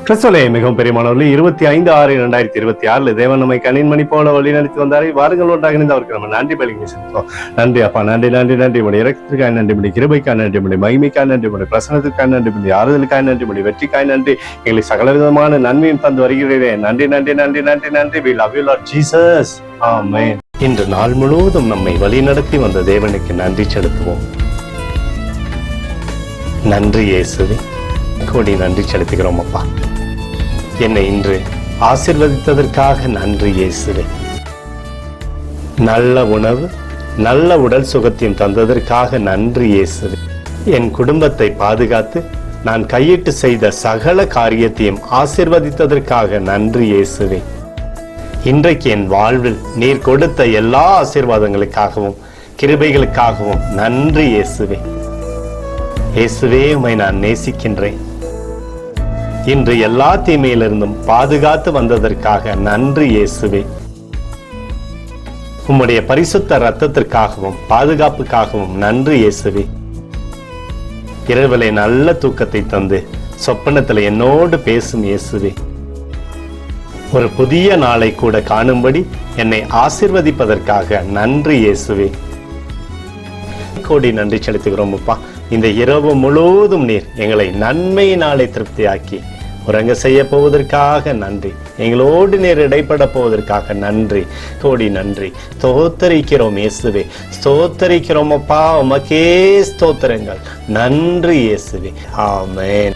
கிறிஸ்துவிலே மிகவும் பெரியமானவர்களே, 25/6/2026 தேவன் நம்மை கண்ணின்மணி போல வழி நடத்தி வந்தாரை. வாருங்கள் ஒன்றாக இணைந்து அவருக்கு நம்ம நன்றி பலிங்க செலுத்துவோம். நன்றி அப்பா, நன்றி நன்றி நன்றி. உடைய இரக்கத்திற்காக நன்றி, உடைய கிருபைக்காக நன்றி, உடைய மகிமைக்காக நன்றி, உடைய பிரசனத்துக்காக நன்றி, உடைய ஆறுதலுக்காக நன்றி, உடைய வெற்றிக்காக நன்றி. எங்களுக்கு சகல விதமான நன்மையும் தந்து வருகிறேன். நன்றி நன்றி நன்றி நன்றி நன்றி. We love you Lord Jesus. ஆமென். இன்று நாள் முழுவதும் நம்மை வழி நடத்தி வந்த தேவனுக்கு நன்றி செலுத்துவோம். நன்றி இயேசுவே, கோடி நன்றி செலுத்துகிறோம் அப்பா. என்னை இன்று ஆசீர்வதித்ததற்காக நன்றி இயேசுவே. நல்ல உணவு, நல்ல உடல் சுகத்தையும் தந்ததற்காக நன்றி இயேசுவே. என் குடும்பத்தை பாதுகாத்து நான் கையிட்டு செய்த சகல காரியத்தையும் ஆசீர்வதித்ததற்காக நன்றி இயேசுவே. இன்றைக்கு என் வாழ்வில் நீர் கொடுத்த எல்லா ஆசீர்வாதங்களுக்காகவும் கிருபைகளுக்காகவும் நன்றி இயேசுவே. இயேசுவே, உம்மை நான் நேசிக்கின்றேன். இன்று எல்லா தீமையிலிருந்தும் பாதுகாத்து வந்ததற்காக நன்றி இயேசுவே. உம்முடைய பரிசுத்த இரத்தத்திற்காகவும் பாதுகாப்புக்காகவும் நன்றி இயேசுவே. இரவிலே நல்ல தூக்கத்தை தந்து சொப்பனத்தில் என்னோடு பேசும் இயேசுவே. ஒரு புதிய நாளை கூட காணும்படி என்னை ஆசீர்வதிப்பதற்காக நன்றி இயேசுவே. கோடி நன்றி செலுத்துகிறோம் அப்பா. இந்த இரவு முழுவதும் நீர் எங்களை நன்மையினாலே திருப்தியாக்கி உறங்க செய்ய போவதற்காக நன்றி. எங்களோடு நீர் இடைப்பட போவதற்காக நன்றி, கோடி நன்றி. ஸ்தோத்தரிக்கிறோம் இயேசுவே, ஸ்தோத்தரிக்கிறோம் அப்பா. உமக்கே ஸ்தோத்திரங்கள். நன்றி இயேசுவே. ஆமென்.